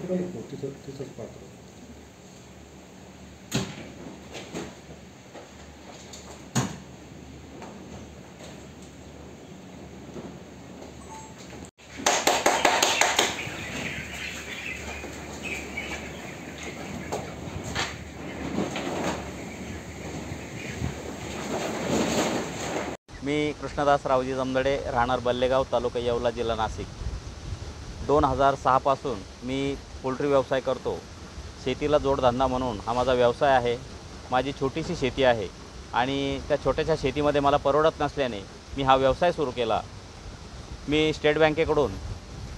तिथंच पाहतो. मी कृष्णदास रावजी जमदडे, राहणार बल्लेगाव, तालुका येवला, जिल्हा नाशिक. 2006 पासून मी पोल्ट्री व्यवसाय करतो. शेतीला जोडधंदा म्हणून हा माझा व्यवसाय आहे. माझी छोटीशी शेती आहे आणि त्या छोट्याशा शेतीमध्ये मला परवडत नसल्याने मी हा व्यवसाय सुरू केला. मी स्टेट बँकेकडून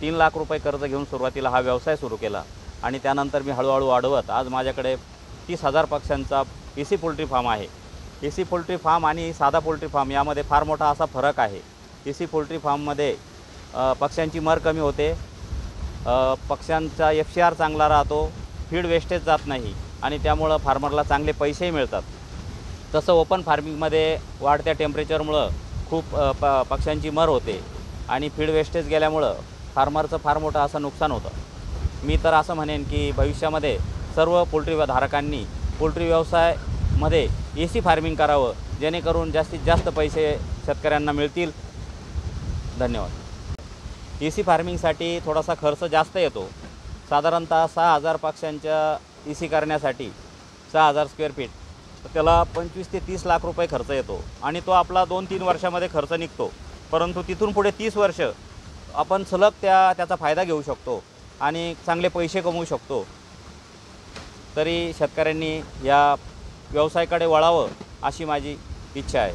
3 लाख रुपये कर्ज घेऊन सुरुवातीला हा व्यवसाय सुरू केला आणि त्यानंतर मी हळूहळू वाढवत आज माझ्याकडे 30,000 पक्ष्यांचा एसी पोल्ट्री फार्म आहे. एसी पोल्ट्री फार्म आणि साधा पोल्ट्री फार्म यामध्ये फार मोठा असा फरक आहे. एसी पोल्ट्री फार्ममध्ये पक्ष्यांची मर कमी होते, पक्ष्यांचा FCR चांगला राहतो, फीड वेस्टेज जात नाही आणि त्यामुळं फार्मरला चांगले पैसेही मिळतात. तसं ओपन फार्मिंगमध्ये वाढत्या टेम्परेचरमुळं खूप पक्ष्यांची मर होते आणि फीड वेस्टेज गेल्यामुळं फार्मरचं फार मोठं असं नुकसान होतं. मी तर असं म्हणेन की भविष्यामध्ये सर्व पोल्ट्री धारकांनी पोल्ट्री व्यवसायामध्ये एसी फार्मिंग करावं, जेणेकरून जास्तीत जास्त पैसे शेतकऱ्यांना मिळतील. धन्यवाद. एसी फार्मिंगसाठी थोडासा खर्च जास्त येतो. साधारणतः 6,000 पक्ष्यांच्या एसी करण्यासाठी 6,000 स्क्वेअर फीट तर त्याला 25 ते 30 लाख रुपये खर्च येतो आणि तो आपला 2-3 वर्षामध्ये खर्च निघतो. परंतु तिथून पुढे 30 वर्ष आपण सलग त्याचा फायदा घेऊ शकतो आणि चांगले पैसे कमवू शकतो. तरी शेतकऱ्यांनी या व्यवसायाकडे वळावं अशी माझी इच्छा आहे.